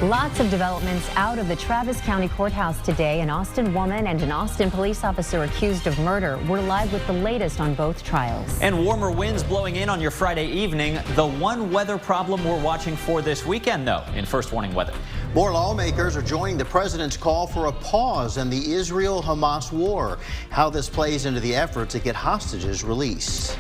Lots of developments out of the Travis County Courthouse today. An Austin woman and an Austin police officer accused of murder. We're live with the latest on both trials. And warmer winds blowing in on your Friday evening. The one weather problem we're watching for this weekend, though, in First Warning Weather. More lawmakers are joining the president's call for a pause in the Israel-Hamas war. How this plays into the effort to get hostages released.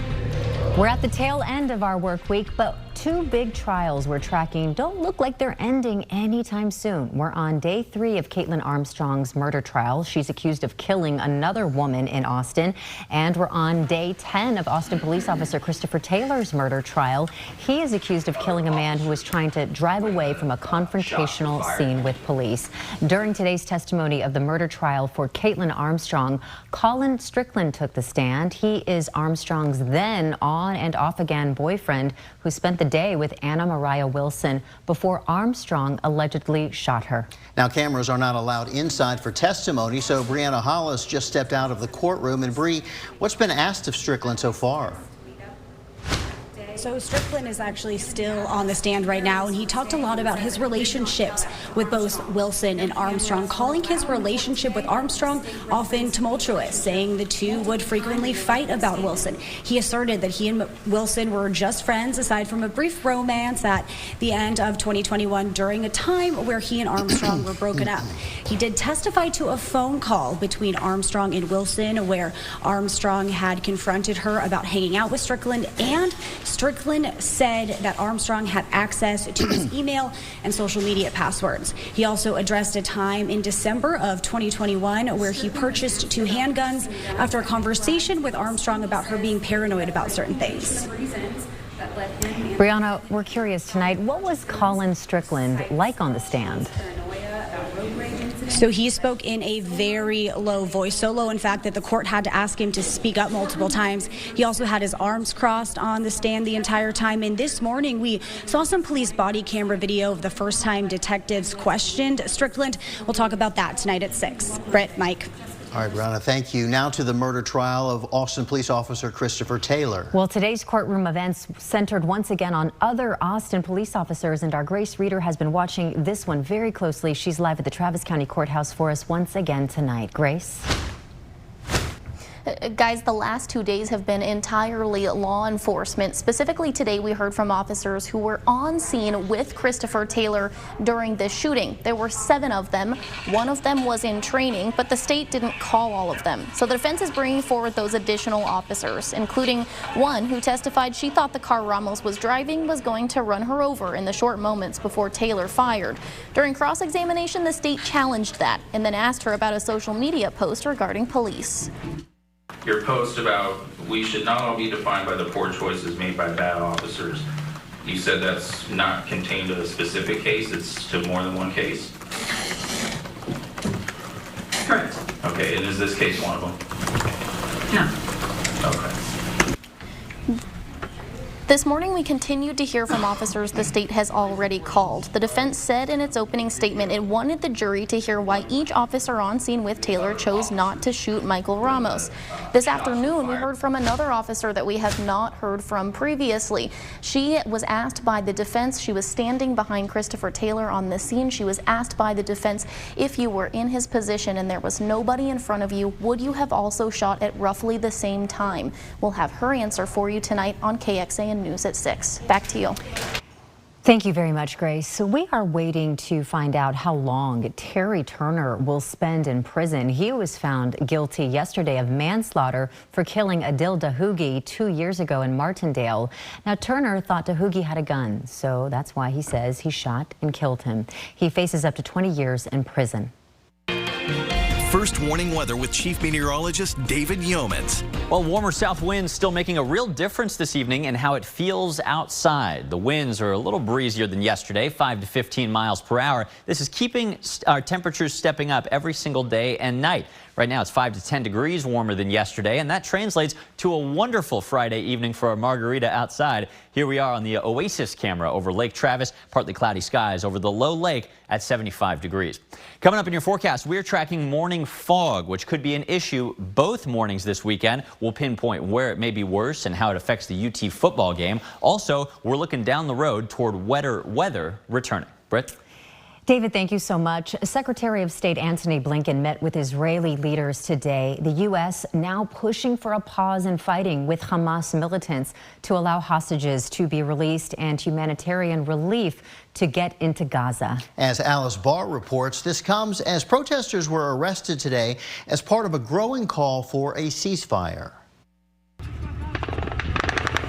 We're at the tail end of our work week, but two big trials we're tracking don't look like they're ending anytime soon. We're on day 3 of KXAN Armstrong's murder trial. She's accused of killing another woman in Austin. And we're on day 10 of Austin police officer Christopher Taylor's murder trial. He is accused of killing a man who was trying to drive away from a confrontational scene with police. During today's testimony of the murder trial for KXAN Armstrong, Colin Strickland took the stand. He is Armstrong's then on and off again boyfriend who spent the day with Anna Mariah Wilson before Armstrong allegedly shot her. Now, cameras are not allowed inside for testimony, so Brianna Hollis just stepped out of the courtroom. And Bree, what's been asked of Strickland so far? So Strickland is actually still on the stand right now, and he talked a lot about his relationships with both Wilson and Armstrong, calling his relationship with Armstrong often tumultuous, saying the two would frequently fight about Wilson. He asserted that he and Wilson were just friends, aside from a brief romance at the end of 2021 during a time where he and Armstrong were broken up. He did testify to a phone call between Armstrong and Wilson where Armstrong had confronted her about hanging out with Strickland, and Strickland said that Armstrong had access to his email and social media passwords. He also addressed a time in December of 2021 where he purchased 2 handguns after a conversation with Armstrong about her being paranoid about certain things. Brianna, we're curious tonight, what was Colin Strickland like on the stand? So he spoke in a very low voice, so low in fact that the court had to ask him to speak up multiple times. He also had his arms crossed on the stand the entire time. And this morning we saw some police body camera video of the first time detectives questioned Strickland. We'll talk about that tonight at 6. Britt, Mike. All right, Brianna, thank you. Now to the murder trial of Austin police officer Christopher Taylor. Well, today's courtroom events centered once again on other Austin police officers, and our Grace Reader has been watching this one very closely. She's live at the Travis County Courthouse for us once again tonight. Grace? Guys, the last 2 days have been entirely law enforcement. Specifically today, we heard from officers who were on scene with Christopher Taylor during this shooting. There were 7 of them. 1 of them was in training, but the state didn't call all of them. So the defense is bringing forward those additional officers, including one who testified she thought the car Ramos was driving was going to run her over in the short moments before Taylor fired. During cross-examination, the state challenged that and then asked her about a social media post regarding police. Your post about we should not all be defined by the poor choices made by bad officers. You said that's not contained to a specific case, it's to more than one case? Correct. Okay, and is this case one of them? No. Okay. This morning, we continued to hear from officers the state has already called. The defense said in its opening statement it wanted the jury to hear why each officer on scene with Taylor chose not to shoot Michael Ramos. This afternoon, we heard from another officer that we have not heard from previously. She was asked by the defense, she was standing behind Christopher Taylor on the scene. She was asked by the defense, if you were in his position and there was nobody in front of you, would you have also shot at roughly the same time? We'll have her answer for you tonight on KXAN News at 6. Back to you. Thank you very much, Grace. So we are waiting to find out how long Terry Turner will spend in prison. He was found guilty yesterday of manslaughter for killing Adil Dahugi 2 years ago in Martindale. Now, Turner thought Dahugi had a gun, so that's why he says he shot and killed him. He faces up to 20 years in prison. First Warning Weather with Chief Meteorologist David Yeomans. Well, warmer south winds still making a real difference this evening in how it feels outside. The winds are a little breezier than yesterday, 5 to 15 miles per hour. This is keeping our temperatures stepping up every single day and night. Right now it's 5 to 10 degrees warmer than yesterday, and that translates to a wonderful Friday evening for a margarita outside. Here we are on the Oasis camera over Lake Travis, partly cloudy skies over the low lake at 75 degrees. Coming up in your forecast, we're tracking morning fog, which could be an issue both mornings this weekend. We'll pinpoint where it may be worse and how it affects the UT football game. Also, we're looking down the road toward wetter weather returning. Britt? David, thank you so much. Secretary of State Antony Blinken met with Israeli leaders today. The U.S. now pushing for a pause in fighting with Hamas militants to allow hostages to be released and humanitarian relief to get into Gaza. As Alice Barr reports, this comes as protesters were arrested today as part of a growing call for a ceasefire.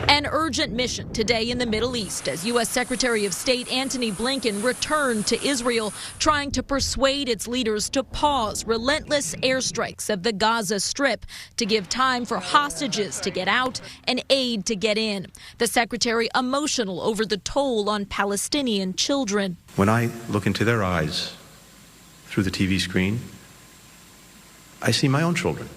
An urgent mission today in the Middle East as U.S. Secretary of State Antony Blinken returned to Israel, trying to persuade its leaders to pause relentless airstrikes of the Gaza Strip to give time for hostages to get out and aid to get in. The secretary emotional over the toll on Palestinian children. When I look into their eyes through the TV screen, I see my own children.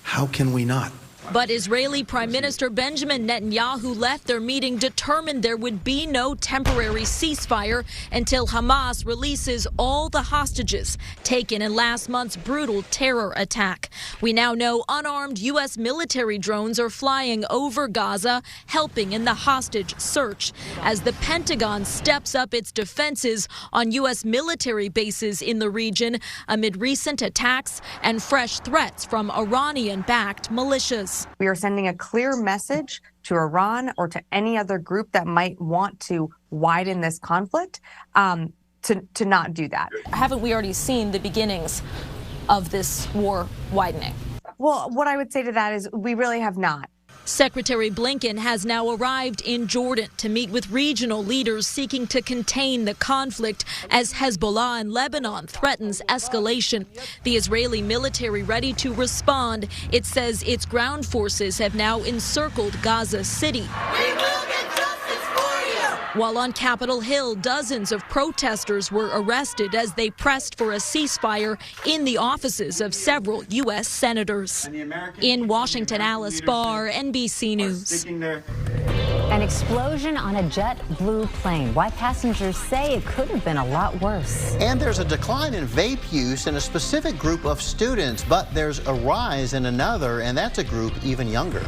How can we not? But Israeli Prime Minister Benjamin Netanyahu left their meeting determined there would be no temporary ceasefire until Hamas releases all the hostages taken in last month's brutal terror attack. We now know unarmed U.S. military drones are flying over Gaza, helping in the hostage search, as the Pentagon steps up its defenses on U.S. military bases in the region amid recent attacks and fresh threats from Iranian-backed militias. We are sending a clear message to Iran or to any other group that might want to widen this conflict to not do that. Haven't we already seen the beginnings of this war widening? Well, what I would say to that is we really have not. Secretary Blinken has now arrived in Jordan to meet with regional leaders seeking to contain the conflict as Hezbollah in Lebanon threatens escalation. The Israeli military ready to respond. It says its ground forces have now encircled Gaza City. While on Capitol Hill, dozens of protesters were arrested as they pressed for a ceasefire in the offices of several U.S. senators. In Washington, Alice Barr, NBC News. An explosion on a JetBlue plane. Why passengers say it could have been a lot worse. And there's a decline in vape use in a specific group of students, but there's a rise in another, and that's a group even younger.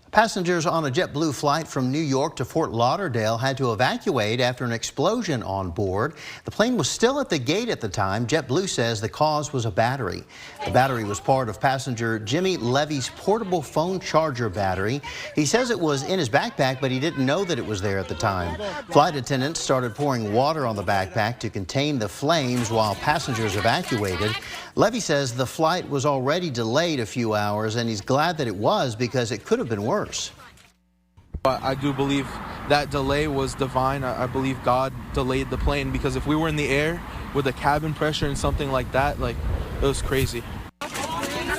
Passengers on a JetBlue flight from New York to Fort Lauderdale had to evacuate after an explosion on board. The plane was still at the gate at the time. JetBlue says the cause was a battery. The battery was part of passenger Jimmy Levy's portable phone charger battery. He says it was in his backpack, but he didn't know that it was there at the time. Flight attendants started pouring water on the backpack to contain the flames while passengers evacuated. Levy says the flight was already delayed a few hours, and he's glad that it was because it could have been worse. I do believe that delay was divine. I believe God delayed the plane, because if we were in the air with the cabin pressure and something like that, it was crazy.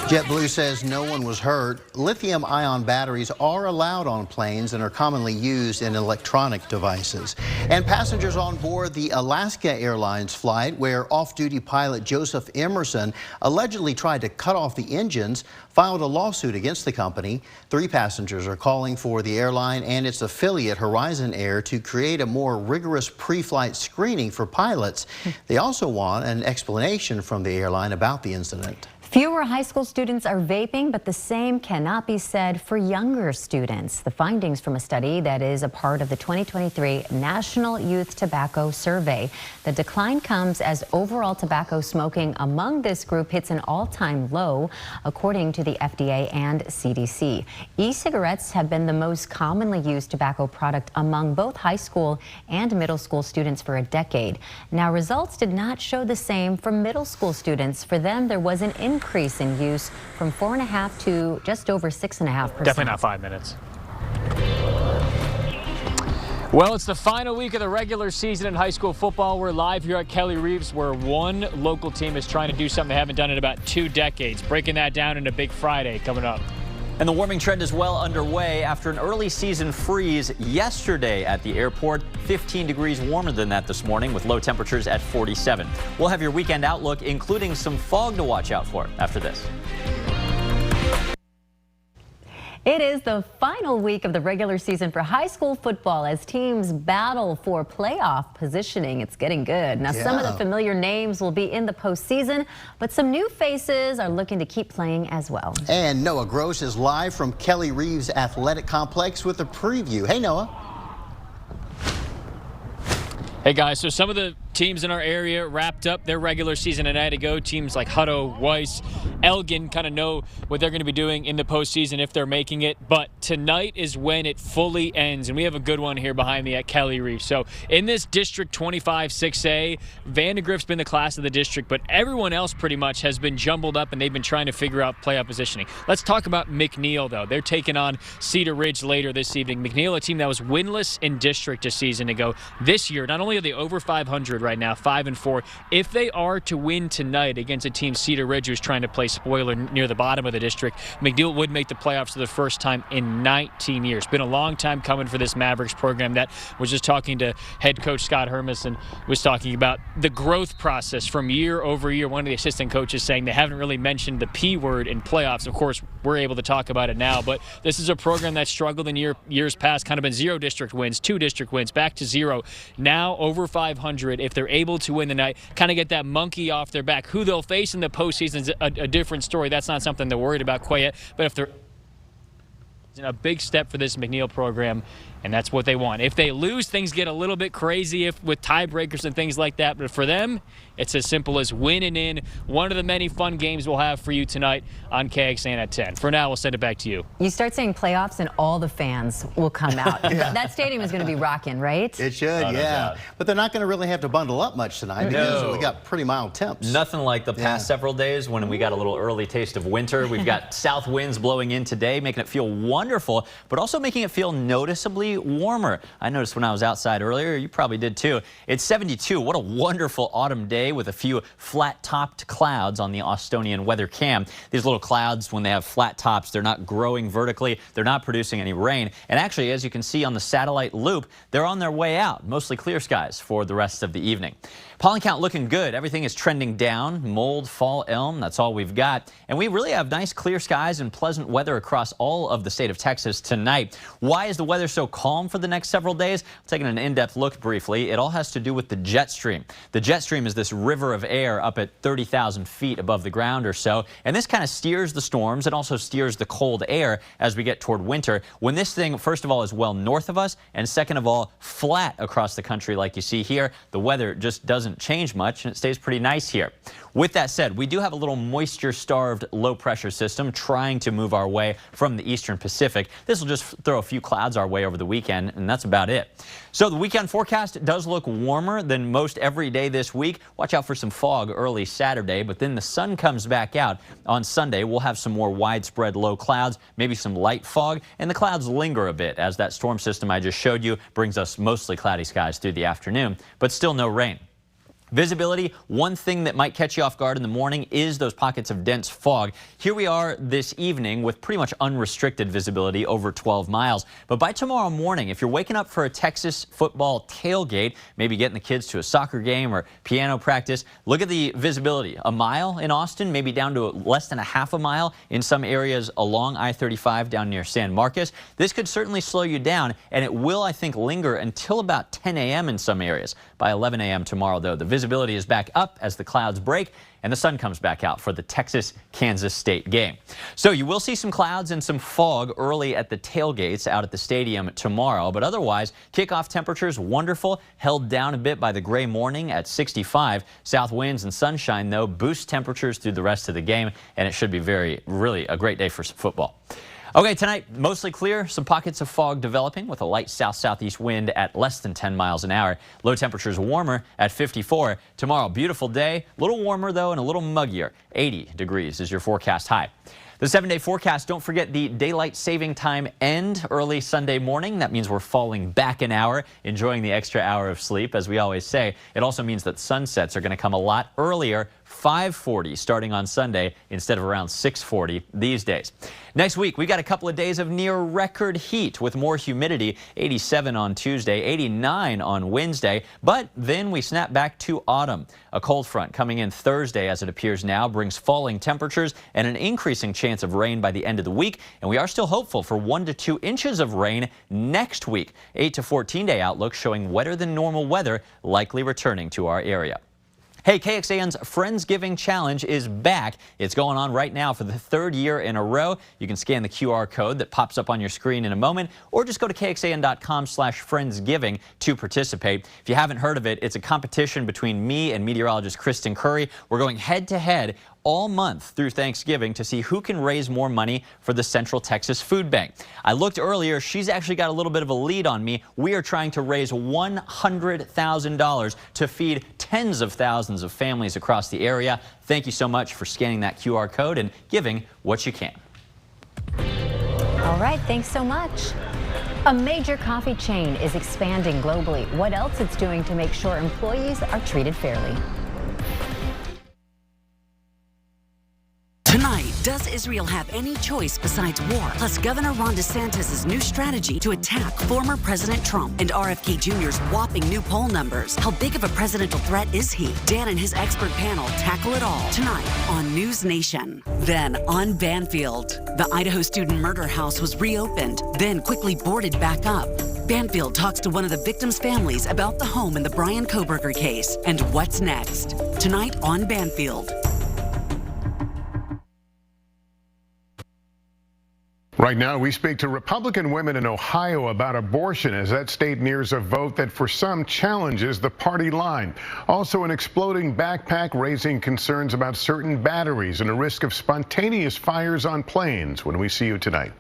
JetBlue says no one was hurt. Lithium-ion batteries are allowed on planes and are commonly used in electronic devices. And passengers on board the Alaska Airlines flight, where off-duty pilot Joseph Emerson allegedly tried to cut off the engines, filed a lawsuit against the company. 3 passengers are calling for the airline and its affiliate Horizon Air to create a more rigorous pre-flight screening for pilots. They also want an explanation from the airline about the incident. Fewer high school students are vaping, but the same cannot be said for younger students. The findings from a study that is a part of the 2023 National Youth Tobacco Survey. The decline comes as overall tobacco smoking among this group hits an all-time low, according to the FDA and CDC. E-cigarettes have been the most commonly used tobacco product among both high school and middle school students for a decade. Now, results did not show the same for middle school students. For them, there was an increase in use from 4.5% to just over 6.5%. Definitely not 5 minutes. Well, it's the final week of the regular season in high school football. We're live here at Kelly Reeves, where one local team is trying to do something they haven't done in about 2 decades. Breaking that down into Big Friday coming up. And the warming trend is well underway after an early season freeze yesterday at the airport. 15 degrees warmer than that this morning with low temperatures at 47. We'll have your weekend outlook, including some fog to watch out for after this. It is the final week of the regular season for high school football as teams battle for playoff positioning. It's getting good. Now, some of the familiar names will be in the postseason, but some new faces are looking to keep playing as well. And Noah Gross is live from Kelly Reeves Athletic Complex with a preview. Hey, Noah. Hey guys, so some of the teams in our area wrapped up their regular season a night ago. Teams like Hutto, Weiss, Elgin kind of know what they're going to be doing in the postseason if they're making it. But tonight is when it fully ends, and we have a good one here behind me at Kelly Reef. So in this District 25 6A, Vandegrift's been the class of the district, but everyone else pretty much has been jumbled up, and they've been trying to figure out playoff positioning. Let's talk about McNeil, though. They're taking on Cedar Ridge later this evening. McNeil, a team that was winless in district a season ago. This year, not only are they over 500 right now, 5-4. If they are to win tonight against a team Cedar Ridge who's trying to play spoiler near the bottom of the district, McNeil would make the playoffs for the first time in 19 years. Been a long time coming for this Mavericks program. That was just talking to head coach Scott Hermes, was talking about the growth process from year over year. One of the assistant coaches saying they haven't really mentioned the P word in playoffs. Of course, we're able to talk about it now, but this is a program that struggled in years past, kind of been 0 district wins, 2 district wins, back to 0. Now over 500. If they're able to win the night, kind of get that monkey off their back. Who they'll face in the postseason is a different story. That's not something they're worried about quite yet. But if they're a big step for this McNeil program, and that's what they want. If they lose, things get a little bit crazy with tiebreakers and things like that. But for them, it's as simple as winning in. One of the many fun games we'll have for you tonight on KXAN at 10. For now, we'll send it back to you. You start saying playoffs and all the fans will come out. Yeah. That stadium is going to be rocking, right? It should, yeah. But they're not going to really have to bundle up much tonight because we got pretty mild temps. Nothing like the past several days when we got a little early taste of winter. We've got south winds blowing in today, making it feel wonderful, but also making it feel noticeably warmer. I noticed when I was outside earlier, you probably did too. It's 72. What a wonderful autumn day with a few flat-topped clouds on the Austonian weather cam. These little clouds, when they have flat tops, they're not growing vertically. They're not producing any rain. And actually, as you can see on the satellite loop, they're on their way out. Mostly clear skies for the rest of the evening. Pollen count looking good. Everything is trending down. Mold, fall, elm, that's all we've got. And we really have nice clear skies and pleasant weather across all of the state of Texas tonight. Why is the weather so calm for the next several days? Taking an in-depth look briefly, it all has to do with the jet stream. The jet stream is this river of air up at 30,000 feet above the ground or so. And this kind of steers the storms. It also steers the cold air as we get toward winter. When this thing, first of all, is well north of us, and second of all, flat across the country like you see here, the weather just doesn't change much, and it stays pretty nice here. With that said, we do have a little moisture-starved low-pressure system trying to move our way from the eastern Pacific. This will just throw a few clouds our way over the weekend, and that's about it. So the weekend forecast does look warmer than most every day this week. Watch out for some fog early Saturday, but then the sun comes back out on Sunday. We'll have some more widespread low clouds, maybe some light fog, and the clouds linger a bit as that storm system I just showed you brings us mostly cloudy skies through the afternoon, but still no rain. Visibility, one thing that might catch you off guard in the morning is those pockets of dense fog. Here we are this evening with pretty much unrestricted visibility over 12 miles. But by tomorrow morning, if you're waking up for a Texas football tailgate, maybe getting the kids to a soccer game or piano practice, look at the visibility. A mile in Austin, maybe down to less than a half a mile in some areas along I-35 down near San Marcos. This could certainly slow you down, and it will, I think, linger until about 10 a.m. in some areas. By 11 a.m. tomorrow, though, the visibility is back up as the clouds break and the sun comes back out for the Texas-Kansas State game. So you will see some clouds and some fog early at the tailgates out at the stadium tomorrow, but otherwise, kickoff temperatures wonderful, held down a bit by the gray morning at 65. South winds and sunshine, though, boost temperatures through the rest of the game, and it should be really a great day for some football. Okay, tonight, mostly clear. Some pockets of fog developing with a light south-southeast wind at less than 10 miles an hour. Low temperatures warmer at 54. Tomorrow, beautiful day. A little warmer, though, and a little muggier. 80 degrees is your forecast high. The 7-day forecast, don't forget the daylight saving time end early Sunday morning. That means we're falling back an hour, enjoying the extra hour of sleep, as we always say. It also means that sunsets are going to come a lot earlier, 5:40 starting on Sunday instead of around 6:40 these days. Next week, we got a couple of days of near record heat with more humidity, 87 on Tuesday, 89 on Wednesday, but then we snap back to autumn. A cold front coming in Thursday as it appears now brings falling temperatures and an increasing chance of rain by the end of the week, and we are still hopeful for 1 to 2 inches of rain next week. 8 to 14 day outlook showing wetter than normal weather likely returning to our area. Hey, KXAN's Friendsgiving Challenge is back. It's going on right now for the 3rd year in a row. You can scan the QR code that pops up on your screen in a moment, or just go to KXAN.com/Friendsgiving to participate. If you haven't heard of it, it's a competition between me and meteorologist Kristen Curry. We're going head-to-head all month through Thanksgiving to see who can raise more money for the Central Texas Food Bank. I looked earlier. She's actually got a little bit of a lead on me. We are trying to raise $100,000 to feed tens of thousands of families across the area. Thank you so much for scanning that QR code and giving what you can. All right, thanks so much. A major coffee chain is expanding globally. What else it's doing to make sure employees are treated fairly? Tonight, does Israel have any choice besides war? Plus, Governor Ron DeSantis' new strategy to attack former President Trump and RFK Jr.'s whopping new poll numbers. How big of a presidential threat is he? Dan and his expert panel tackle it all tonight on News Nation. Then on Banfield, the Idaho student murder house was reopened, then quickly boarded back up. Banfield talks to one of the victims' families about the home in the Brian Kohberger case and what's next. Tonight on Banfield. Right now, we speak to Republican women in Ohio about abortion as that state nears a vote that for some challenges the party line. Also, an exploding backpack raising concerns about certain batteries and a risk of spontaneous fires on planes. When we see you tonight.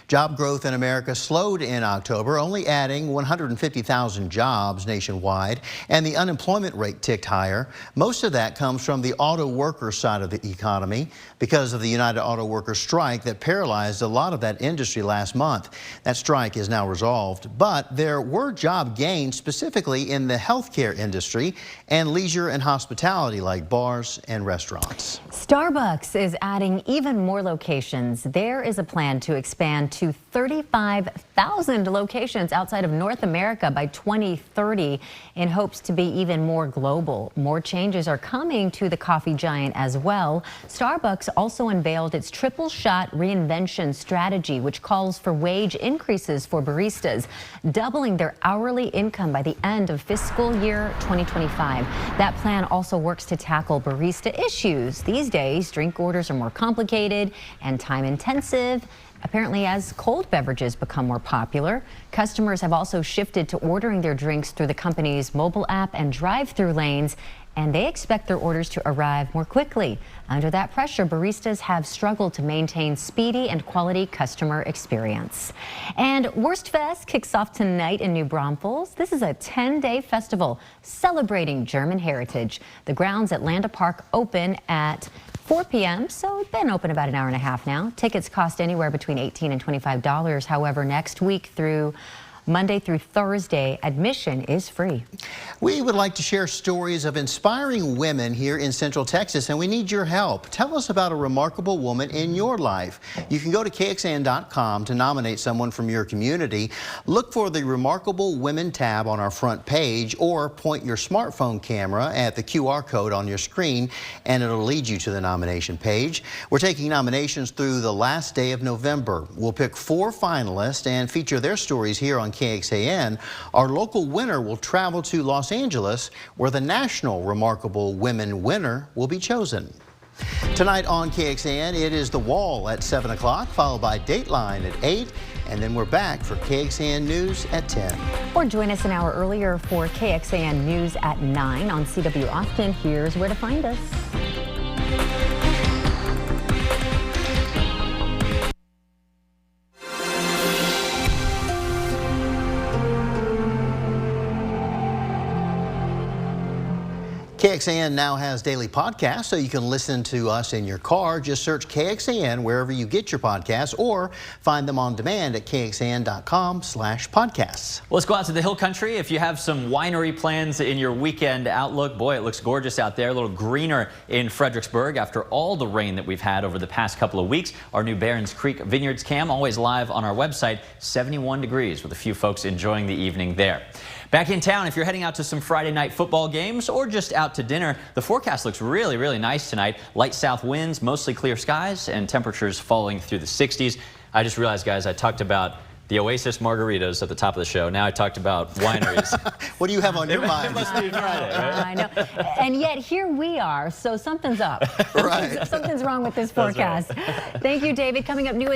Job growth in America slowed in October, only adding 150,000 jobs nationwide, and the unemployment rate ticked higher. Most of that comes from the auto worker side of the economy because of the United Auto Workers strike that paralyzed a lot of that industry last month. That strike is now resolved, but there were job gains specifically in the healthcare industry and leisure and hospitality like bars and restaurants. Starbucks is adding even more locations. There is a plan to expand to 35,000 locations outside of North America by 2030 in hopes to be even more global. More changes are coming to the coffee giant as well. Starbucks also unveiled its triple shot reinvention strategy, which calls for wage increases for baristas, doubling their hourly income by the end of fiscal year 2025. That plan also works to tackle barista issues. These days, drink orders are more complicated and time intensive. Apparently, as cold beverages become more popular, customers have also shifted to ordering their drinks through the company's mobile app and drive-through lanes, and they expect their orders to arrive more quickly. Under that pressure, baristas have struggled to maintain speedy and quality customer experience. And Wurstfest kicks off tonight in New Braunfels. This is a 10-day festival celebrating German heritage. The grounds at Landa Park open at 4 p.m., so it's been open about an hour and a half now. Tickets cost anywhere between $18 and $25. However, next week through Monday through Thursday, admission is free. We would like to share stories of inspiring women here in Central Texas, and we need your help. Tell us about a remarkable woman in your life. You can go to KXAN.com to nominate someone from your community. Look for the Remarkable Women tab on our front page, or point your smartphone camera at the QR code on your screen, and it'll lead you to the nomination page. We're taking nominations through the last day of November. We'll pick 4 finalists and feature their stories here on KXAN. Our local winner will travel to Los Angeles, where the national Remarkable Women winner will be chosen. Tonight on KXAN, it is The Wall at 7 o'clock, followed by Dateline at 8, and then we're back for KXAN News at 10. Or join us an hour earlier for KXAN News at 9 on CW Austin. Here's where to find us. KXAN now has daily podcasts, so you can listen to us in your car. Just search KXAN wherever you get your podcasts, or find them on demand at KXAN.com/podcasts. Let's go out to the Hill Country. If you have some winery plans in your weekend outlook, boy, it looks gorgeous out there. A little greener in Fredericksburg after all the rain that we've had over the past couple of weeks. Our new Barons Creek Vineyards cam, always live on our website. 71 degrees with a few folks enjoying the evening there. Back in town, if you're heading out to some Friday night football games or just out to dinner, the forecast looks really, really nice tonight. Light south winds, mostly clear skies, and temperatures falling through the 60s. I just realized, guys, I talked about the Oasis margaritas at the top of the show. Now I talked about wineries. What do you have on your mind? It must be Friday, right? I know. And yet here we are, so something's up. Right. Something's wrong with this forecast. Right. Thank you, David. Coming up new.